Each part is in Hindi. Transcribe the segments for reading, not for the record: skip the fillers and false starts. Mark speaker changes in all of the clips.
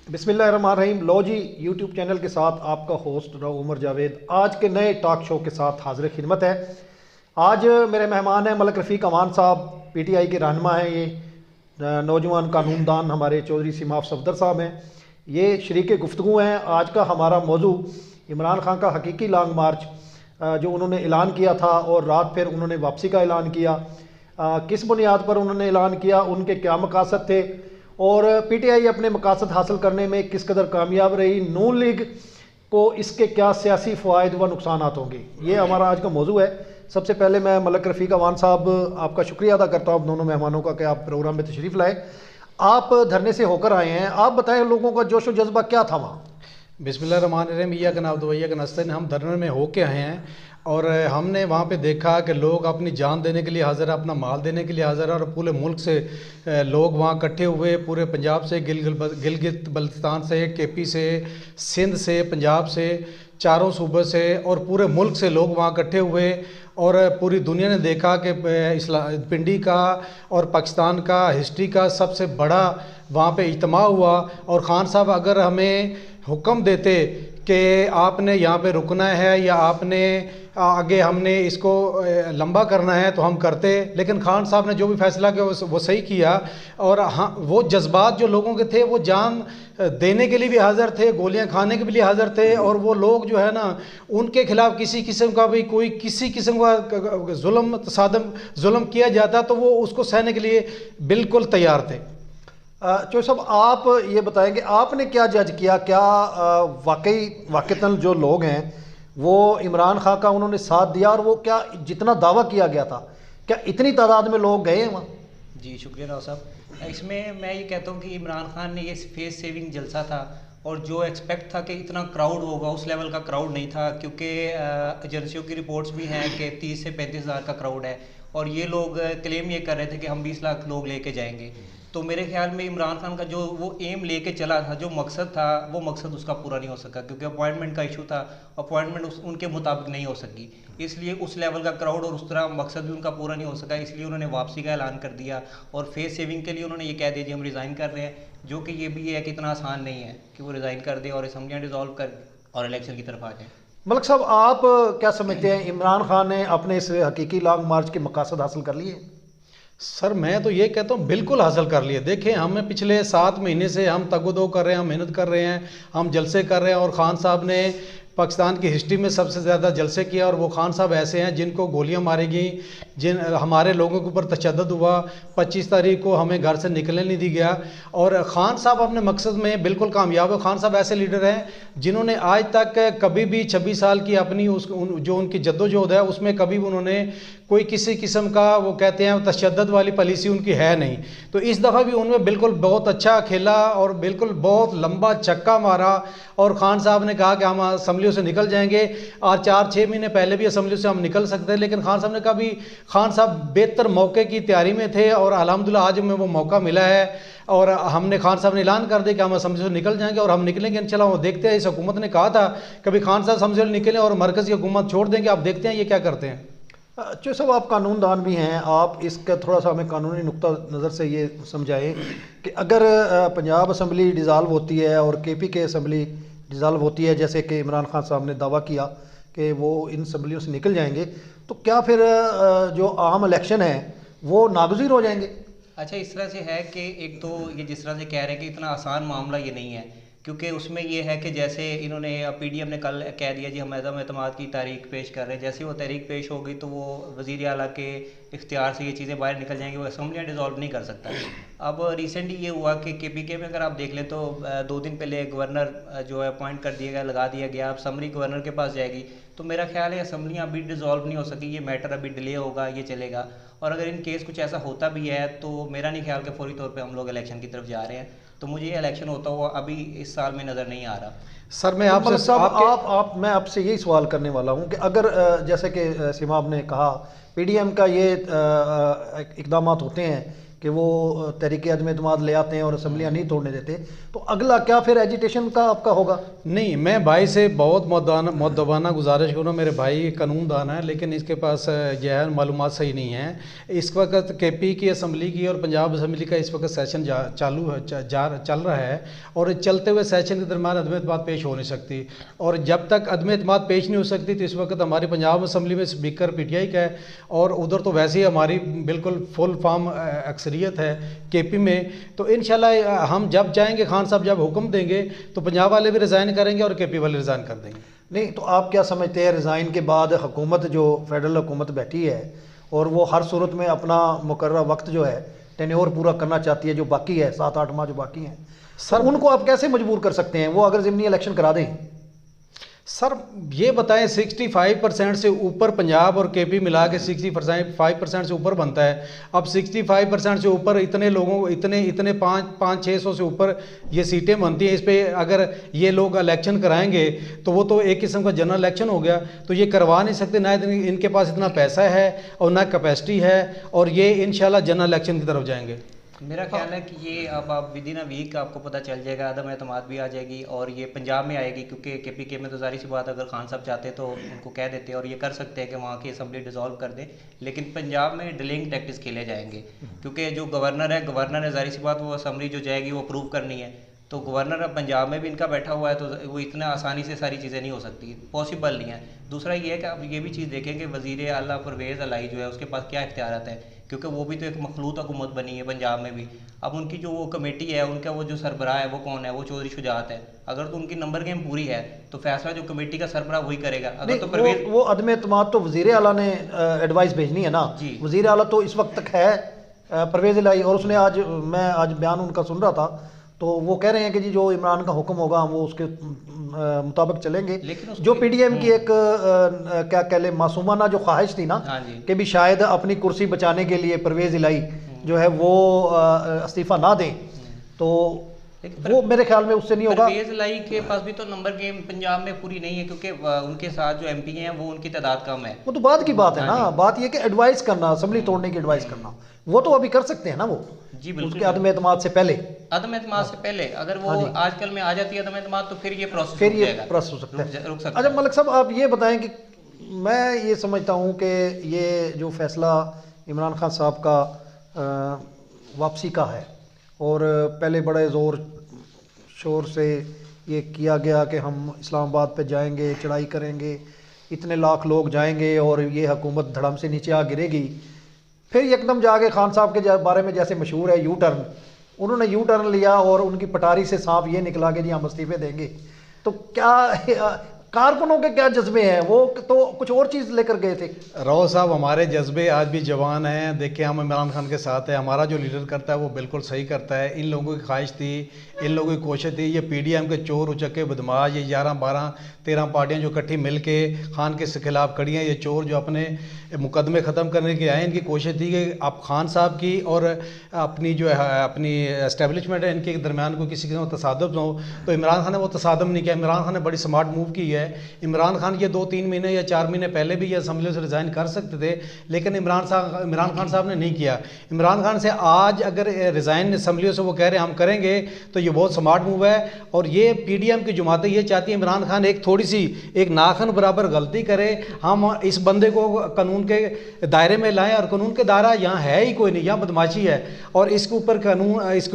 Speaker 1: बिस्मिल्लाहिर्रहमानिर्रहीम। लो जी, यूट्यूब चैनल के साथ आपका होस्ट रहा उमर जावेद आज के नए टॉक शो के साथ हाजिर खिदमत है। आज मेरे मेहमान हैं मलक रफ़ीक अमान साहब, पीटीआई के रहनुमा हैं। ये नौजवान कानूनदान हमारे चौधरी सिमाफ सफदर साहब हैं। ये शरीक गुफ्तगू हैं। आज का हमारा मौजू इमरान खान का हकीकी लॉन्ग मार्च जो उन्होंने ऐलान किया था और रात फिर उन्होंने वापसी का ऐलान किया, किस बुनियाद पर उन्होंने ऐलान किया, उनके क्या मकासद थे और पीटीआई अपने मकासद हासिल करने में किस कदर कामयाब रही, नून लीग को इसके क्या सियासी फ़वाइद व नुकसान होंगे, ये हमारा आज का मौजू है। सबसे पहले मैं मलक रफ़ीक अमान साहब आपका शुक्रिया अदा करता हूँ दोनों मेहमानों का कि आप प्रोग्राम में तशरीफ़ लाए। आप धरने से होकर आए हैं, आप बताएं लोगों का जोश व जज्बा क्या था वहाँ।
Speaker 2: बिस्मिल्लाहिर्रहमानिर्रहीम। इय्याक नअब्दु व इय्याक नस्तईन। हम धरने में होके आए हैं और हमने वहाँ पे देखा कि लोग अपनी जान देने के लिए हाज़िर है, अपना माल देने के लिए हाज़िर है और पूरे मुल्क से लोग वहाँ इकट्ठे हुए, पूरे पंजाब से, गिलगित बल्तिस्तान से, केपी से, सिंध से, पंजाब से, चारों सूबे से और पूरे मुल्क से लोग वहाँ इकट्ठे हुए और पूरी दुनिया ने देखा कि पिंडी का और पाकिस्तान का हिस्ट्री का सबसे बड़ा वहाँ पे इज्तिमा हुआ। और ख़ान साहब अगर हमें हुक्म देते कि आपने यहाँ पे रुकना है या आपने आगे हमने इसको लंबा करना है तो हम करते, लेकिन खान साहब ने जो भी फैसला किया वो सही किया। और हाँ, वो जज्बात जो लोगों के थे वो जान देने के लिए भी हाज़िर थे, गोलियां खाने के लिए हाज़िर थे और वो लोग जो है ना उनके खिलाफ किसी किस्म का भी कोई किसी किस्म का जुल्म किया जाता तो वो उसको सहने के लिए बिल्कुल तैयार थे।
Speaker 1: चो साहब, आप ये बताएं कि आपने क्या जज किया, क्या वाकईतन जो लोग हैं वो इमरान खान का उन्होंने साथ दिया और वो क्या जितना दावा किया गया था क्या इतनी तादाद में लोग गए हैं वहाँ?
Speaker 3: जी शुक्रिया राव साहब। इसमें मैं ये कहता हूँ कि इमरान खान ने ये फेस सेविंग जलसा था और जो एक्सपेक्ट था कि इतना क्राउड होगा उस लेवल का क्राउड नहीं था, क्योंकि एजेंसियों की रिपोर्ट्स भी हैं कि 30 से 35 हज़ार का क्राउड है और ये लोग क्लेम ये कर रहे थे कि हम 20 लाख लोग लेके जाएंगे। तो मेरे ख्याल में इमरान खान का जो वो एम लेके चला था, जो मकसद था, वो मकसद उसका पूरा नहीं हो सका क्योंकि अपॉइंटमेंट का इशू था। अपॉइंटमेंट उनके मुताबिक नहीं हो सकी, इसलिए उस लेवल का क्राउड और उस तरह मकसद भी उनका पूरा नहीं हो सका, इसलिए उन्होंने वापसी का ऐलान कर दिया। और फेस सेविंग के लिए उन्होंने ये कह दिया जी हम रिज़ाइन कर रहे हैं, जो कि ये भी है कि इतना आसान नहीं है कि वो रिज़ाइन कर दे और असम्बलियाँ डिज़ोल्व कर और इलेक्शन की तरफ आ जाए।
Speaker 1: मलक साहब, आप क्या समझते हैं, इमरान खान ने अपने इस हकीकी लॉन्ग मार्च के मकासद हासिल कर लिए?
Speaker 2: सर मैं तो ये कहता हूँ बिल्कुल हासिल कर लिए। देखें, हमें पिछले 7 महीने से हम तगोदो कर रहे हैं, हम मेहनत कर रहे हैं, हम जलसे कर रहे हैं और ख़ान साहब ने पाकिस्तान की हिस्ट्री में सबसे ज़्यादा जलसे किया। और वो ख़ान साहब ऐसे हैं जिनको गोलियां मारी गई, जिन हमारे लोगों के ऊपर तशद्दुद हुआ, 25 तारीख को हमें घर से निकलने नहीं दी गया और ख़ान साहब अपने मकसद में बिल्कुल कामयाब है। ख़ान साहब ऐसे लीडर हैं जिन्होंने आज तक कभी भी 26 साल की अपनी जो उनकी जद्दोजहद है उसमें कभी भी उन्होंने कोई किसी किस्म का, वो कहते हैं, तशद्दुद वाली पॉलिसी उनकी है नहीं। तो इस दफ़ा भी उन्होंने बिल्कुल बहुत अच्छा खेला और बिल्कुल बहुत लंबा छक्का मारा और ख़ान साहब ने कहा कि हम असम्बलियों से निकल जाएंगे। आज 4-6 महीने पहले भी असम्बलियों से हम निकल सकते हैं, लेकिन ख़ान साहब ने कहा भी ख़ान साहब बेहतर मौके की तैयारी में थे और अल्हम्दुलिल्लाह आज हमें वो मौका मिला है और हमने ख़ान साहब ने ऐलान कर दिया कि हम असम्बली से निकल जाएंगे और हम निकलेंगे इंशाल्लाह। वो देखते हैं, इस हुकूमत ने कहा था कभी ख़ान साहब असम्बली से निकलें और मरकज़ी हुकूमत छोड़ देंगे। आप देखते हैं ये क्या करते हैं।
Speaker 1: चो साहब, आप कानूनदान भी हैं, आप इसका थोड़ा सा हमें कानूनी नुक्ता नज़र से ये समझाएं कि अगर पंजाब असम्बली डिज़ाल्व होती है और केपी के असम्बली डिज़ाल्व होती है, जैसे कि इमरान खान साहब ने दावा किया कि वो इन असम्बलियों से निकल जाएंगे, तो क्या फिर जो आम इलेक्शन है वो नागुज़ीर हो जाएंगे?
Speaker 3: अच्छा, इस तरह से है कि एक तो ये जिस तरह से कह रहे हैं कि इतना आसान मामला ये नहीं है, क्योंकि उसमें ये है कि जैसे इन्होंने पीडीएम ने कल कह दिया जी हम अदम एतमाद की तारीख पेश कर रहे हैं, जैसे वो तारीख पेश हो गई तो वो वज़ीर आला के इख्तियार से ये चीज़ें बाहर निकल जाएंगी, वो असम्बलियाँ डिज़ोल्व नहीं कर सकता। अब रिसेंटली ये हुआ कि केपीके में अगर आप देख लें तो 2 दिन पहले गवर्नर जो है अपॉइंट कर दिया गया, लगा दिया गया, अब समरी गवर्नर के पास जाएगी। तो मेरा ख्याल है असम्बलियाँ अभी डिज़ोल्व नहीं हो सकी, ये मैटर अभी डिले होगा, ये चलेगा। और अगर इन केस कुछ ऐसा होता भी है तो मेरा नहीं ख्याल कि फौरी तौर पे हम लोग इलेक्शन की तरफ जा रहे हैं, तो मुझे ये इलेक्शन होता हुआ अभी इस साल में नज़र नहीं आ रहा।
Speaker 2: सर मैं आपसे
Speaker 1: मैं आपसे यही सवाल करने वाला हूँ कि अगर जैसे कि सिमाब ने कहा, पीडीएम का ये इकदाम होते हैं कि वो तहरीक अदम एतमाद ले आते हैं और असम्बलियाँ नहीं तोड़ने देते, तो अगला क्या फिर एजिटेशन का आपका होगा?
Speaker 2: नहीं, मैं भाई से बहुत मुद्दबाना गुजारिश करूँ, मेरे भाई कानून दान है लेकिन इसके पास जो है मालूमात सही नहीं है। इस वक्त केपी की असम्बली की और पंजाब असम्बली का इस वक्त सेशन चालू है, चल रहा है, और चलते हुए सेशन के दरमियान अदम एतमाद पेश हो नहीं सकती, और जब तक अदम एतमाद पेश नहीं हो सकती तो इस वक्त हमारी पंजाब असम्बली में स्पीकर PTI का है, और उधर तो वैसे ही हमारी बिल्कुल फुल फॉर्म अक्सरियत है केपी में। तो इंशाल्लाह हम जब चाहेंगे, खान साहब जब हुक्म देंगे तो पंजाब वाले भी रिज़ाइन करेंगे और केपी वाले रिज़ाइन कर देंगे।
Speaker 1: नहीं तो आप क्या समझते हैं, रिज़ाइन के बाद हुकूमत जो फेडरल हुकूमत बैठी है और वो हर सूरत में अपना मुकर्रर वक्त जो है टेन्योर पूरा करना चाहती है, जो बाकी है 7-8 माह जो बाकी हैं सर, उनको आप कैसे मजबूर कर सकते हैं वो अगर ज़िमनी इलेक्शन करा दें?
Speaker 2: सर ये बताएं, 65% से ऊपर पंजाब और केपी मिला के 65% से ऊपर बनता है। अब 65% से ऊपर इतने लोगों को इतने 500-600 से ऊपर ये सीटें बनती हैं, इस पर अगर ये लोग इलेक्शन कराएंगे तो वो तो एक किस्म का जनरल इलेक्शन हो गया। तो ये करवा नहीं सकते, ना इनके पास इतना पैसा है और ना कैपेसिटी है, और ये इंशाल्लाह जनरल इलेक्शन की तरफ जाएंगे।
Speaker 3: मेरा ख्याल है कि ये अब आप विद इन अ वीक आपको पता चल जाएगा, अदम एतमाद भी आ जाएगी और ये पंजाब में आएगी, क्योंकि KPK में तो जाहिर सी बात अगर खान साहब चाहते तो उनको कह देते और ये कर सकते हैं कि वहाँ की असम्बली डिसॉल्व कर दें, लेकिन पंजाब में डिलेइंग टैक्टिक्स खेले जाएंगे, क्योंकि जो गवर्नर है जाहिर सी बात वो असम्बली जो जाएगी वो अप्रूव करनी है, तो गवर्नर अब पंजाब में भी इनका बैठा हुआ है, तो वो इतना आसानी से सारी चीज़ें नहीं हो सकती, पॉसिबल नहीं है। दूसरा ये है कि अब ये भी चीज़ देखें कि वज़ीर आला परवेज़ इलाही जो है उसके पास क्या इख्तियारात हैं, क्योंकि वो भी तो एक मखलूत हुकूमत बनी है पंजाब में भी। अब उनकी जो वो कमेटी है, उनका वो जो सरबराह है वो कौन है, वो चौधरी शुजात है। अगर तो उनकी नंबर गेम पूरी है तो फैसला जो कमेटी का सरबराह वही करेगा। अगर तो परवेज़
Speaker 1: वो अदम एतमाद तो वज़ीर आला ने एडवाइस भेजनी है ना
Speaker 3: जी।
Speaker 1: वज़ीर आला तो इस वक्त तक है परवेज़ इलाही, और उसने मैं आज बयान उनका सुन रहा था, तो वो कह रहे हैं कि जी जो इमरान का हुक्म होगा वो उसके मुताबिक चलेंगे।
Speaker 3: लेकिन
Speaker 1: जो PDM की एक क्या कह ले मासूमाना जो ख्वाहिश थी ना कि भी शायद अपनी कुर्सी बचाने के लिए परवेज़ इलाही जो है वो इस्तीफ़ा ना दें, तो वो मेरे ख्याल में उससे नहीं होगा।
Speaker 3: परवेज़ इलाही के पास भी तो नंबर गेम पंजाब में पूरी नहीं है, क्योंकि उनके साथ जो MP हैं वो उनकी तादाद कम है।
Speaker 1: वो तो बाद की बात है ना, बात ये कि एडवाइस करना, असम्बली तोड़ने की एडवाइस करना, वो तो अभी कर सकते हैं ना वो
Speaker 3: जी बिल्कुल,
Speaker 1: उसके अदम एतमाद से पहले,
Speaker 3: अदम एतमाद से पहले अगर वो आजकल में आ जाती है अदम एतमाद, तो फिर ये प्रोसेस
Speaker 1: हो सकता है।
Speaker 3: रुक सकता है।
Speaker 1: अच्छा मलिक साहब, आप ये बताएं कि मैं ये समझता हूँ कि ये जो फैसला इमरान खान साहब का वापसी का है, और पहले बड़े ज़ोर शोर से ये किया गया कि हम इस्लामाबाद पे जाएंगे, चढ़ाई करेंगे, इतने लाख लोग जाएंगे और ये हुकूमत धड़म से नीचे आ गिरेगी, फिर एकदम जाके खान साहब के बारे में जैसे मशहूर है उन्होंने यू टर्न लिया और उनकी पटारी से सांप ये निकला कि जी हम इस्तीफे देंगे। तो क्या कारकुनों के क्या जज्बे हैं, वो तो कुछ और चीज़ लेकर गए थे।
Speaker 2: राव साहब, हमारे जज्बे आज भी जवान हैं। देखिए, हम इमरान खान के साथ है, हमारा जो लीडर करता है वो बिल्कुल सही करता है। इन लोगों की ख्वाहिश थी, इन लोगों की कोशिश थी, ये PDM के चोर उचक्के बदमाश, ये 11-12-13 पार्टियां जो इकट्ठी मिल के खान के खिलाफ खड़ी हैं, ये चोर जो अपने मुकदमे ख़त्म करने के आए, इनकी कोशिश थी कि आप खान साहब की और अपनी जो है अपनी एस्टेब्लिशमेंट है इनके दरमियान को किसी किस्म का तसादम न हो। तो इमरान खान ने वो तसादम नहीं किया। इमरान खान ने बड़ी स्मार्ट मूव की है। इमरान खान ये 2-3 महीने या 4 महीने पहले भी ये असम्बली से रिज़ाइन कर सकते थे, लेकिन इमरान खान साहब ने नहीं किया। इमरान खान से आज अगर रिज़ाइन असम्बलियों से वो कह रहे हैं हम करेंगे, तो ये बहुत स्मार्ट मूव है। और ये PDM की जमातें ये चाहती है इमरान खान एक थोड़ी सी एक नाखन बराबर गलती करे, हम इस बंदे को कानून के दायरे में लाएं, और कानून के दायरा यहाँ है ही कोई नहीं, यहाँ बदमाशी है, और इसके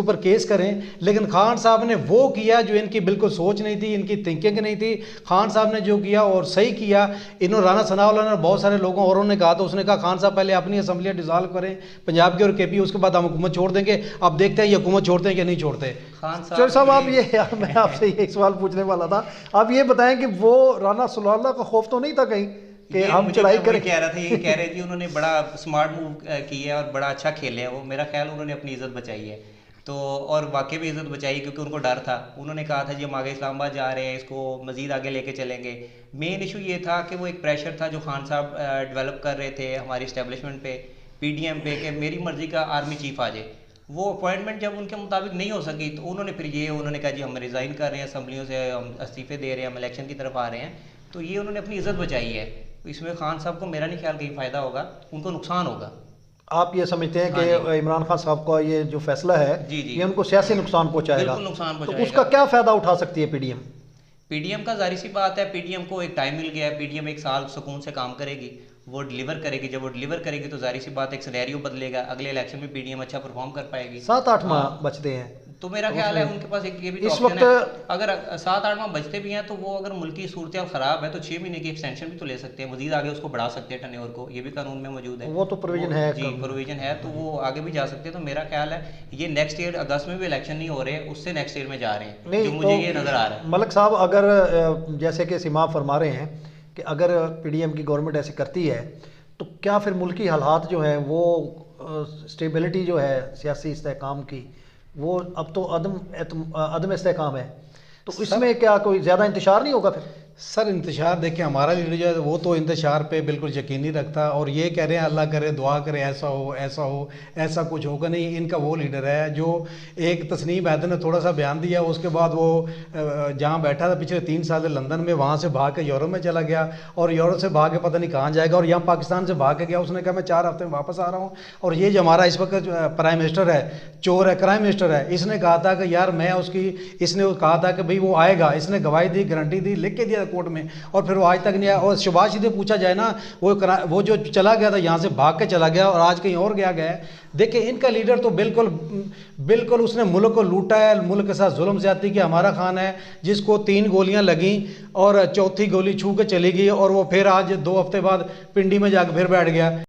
Speaker 2: ऊपर केस करें। लेकिन खान साहब ने वो किया जो इनकी बिल्कुल सोच नहीं थी, इनकी थिंकिंग नहीं थी। खान साहब ने जो किया और सही किया। इन्होंने राना सनाउल्लाह ने बहुत सारे लोगों और उन्होंने कहा, तो उसने कहा खान साहब पहले अपनी असम्बलियाँ डिसॉल्व करें पंजाब की और KP, उसके बाद हम हुकूमत छोड़ देंगे। अब देखते हैं ये हुकूमत छोड़ते हैं कि नहीं छोड़ते।
Speaker 1: चौधरी साहब, आप ये मैं आपसे ये एक सवाल पूछने वाला था, आप ये बताएं कि वो राना सनाउल्लाह का खौफ तो नहीं था कहीं कि हम चढ़ाई करें?
Speaker 3: कह रहा था, ये कह रहे थे उन्होंने बड़ा स्मार्ट मूव किया है और बड़ा अच्छा खेले हैं वो। मेरा ख्याल उन्होंने अपनी इज्जत बचाई है, तो और वाकई भी इज्जत बचाई, क्योंकि उनको डर था। उन्होंने कहा था जी हम आगे इस्लामाबाद जा रहे हैं, इसको मज़ीद आगे लेके चलेंगे। मेन इशू ये था कि वो एक प्रेशर था जो खान साहब डेवलप कर रहे थे हमारी इस्टेब्लिशमेंट पे, PDM पे, कि मेरी मर्जी का आर्मी चीफ आ जाए। वो अपॉइंटमेंट जब उनके मुताबिक नहीं हो सकी, तो उन्होंने कहा जी हम रिज़ाइन कर रहे हैं असम्बलियों से, हम इस्तीफे दे रहे हैं, हम इलेक्शन की तरफ आ रहे हैं। तो ये उन्होंने अपनी इज्जत बचाई है। इसमें खान साहब को मेरा नहीं ख्याल कहीं फ़ायदा होगा, उनको नुकसान होगा।
Speaker 1: आप ये समझते हैं
Speaker 3: हाँ
Speaker 1: कि इमरान खान साहब का ये जो फैसला है
Speaker 3: जी, जी।
Speaker 1: ये उनको सियासी नुकसान पहुंचाएगा,
Speaker 3: बिल्कुल नुकसान
Speaker 1: तो
Speaker 3: पहुंचाएगा।
Speaker 1: उसका क्या फ़ायदा उठा सकती है पीडीएम?
Speaker 3: पीडीएम का जाहिर सी बात है, पीडीएम को एक टाइम मिल गया है, पीडीएम एक साल सुकून से काम करेगी, वो डिलीवर करेगी। जब वो डिलीवर करेगी तो जाहिर सी बात एक सिनेरियो बदलेगा, अगले इलेक्शन में पीडीएम अच्छा परफॉर्म कर पाएगी।
Speaker 1: 7-8 माह
Speaker 3: हाँ।
Speaker 1: बचते हैं
Speaker 3: तो मेरा ख्याल है उनके पास एक ये भी
Speaker 1: इस
Speaker 3: ऑप्शन
Speaker 1: वक्त
Speaker 3: है, अगर 7-8 माह बचते भी हैं तो वो अगर मुल्क की सूरत खराब है तो 6 महीने की एक्सटेंशन भी तो ले सकते हैं, मजीद आगे उसको बढ़ा सकते हैं टर्नओवर को, ये भी कानून में मौजूद है।
Speaker 1: वो तो प्रोविजन है
Speaker 3: जी, प्रोविजन है, तो वो आगे भी जा सकते हैं। तो मेरा ख्याल है ये नेक्स्ट ईयर अगस्त में भी इलेक्शन नहीं हो रहे, उससे नेक्स्ट ईयर में जा रहे हैं,
Speaker 1: नहीं
Speaker 3: जो मुझे ये नजर आ रहा है।
Speaker 1: मलिक साहब, अगर जैसे कि सिमा फरमा रहे हैं कि अगर पीडीएम की गवर्नमेंट ऐसे करती है तो क्या फिर मुल्की हालात जो हैं वो स्टेबिलिटी जो है सियासी इस्तेहकाम की, वो अब तो अदम इस्तेहकाम है, तो इसमें क्या कोई ज़्यादा इंतशार नहीं होगा फिर?
Speaker 2: सर इंतशार देखिए, हमारा लीडर जो है वो तो इंतशार पे बिल्कुल यकीन नहीं रखता, और ये कह रहे हैं अल्लाह करे दुआ करे ऐसा हो ऐसा हो, ऐसा कुछ होगा नहीं। इनका वो लीडर है जो एक तस्नीम हैदर ने थोड़ा सा बयान दिया, उसके बाद वो जहाँ बैठा था पिछले 3 साल से लंदन में, वहाँ से भाग के यूरोप में चला गया, और यूरोप से भाग के पता नहीं कहाँ जाएगा, और यहाँ पाकिस्तान से भाग के गया। उसने कहा मैं 4 हफ्ते में वापस आ रहा हूँ। और ये जो हमारा इस वक्त प्राइम मिनिस्टर है, चोर है, क्राइम मिनिस्टर है, इसने कहा था कि यार मैं उसकी, इसने कहा था कि भाई वो आएगा, इसने गवाही दी, गारंटी दी, लिख के दिया कोर्ट में, और फिर वो आज तक नहीं आया। और शहबाज शरीफ से पूछा जाए ना, वो जो चला गया था यहाँ से भाग के चला गया और आज कहीं और गया है। देखिए इनका लीडर तो बिल्कुल उसने मुल्क को लूटा है, मुल्क के साथ जुल्म ज्यादती किया। हमारा खान है जिसको 3 गोलियां लगी और चौथी गोली छू के चली गई, और वो फिर आज 2 हफ्ते बाद पिंडी में जाकर फिर बैठ गया।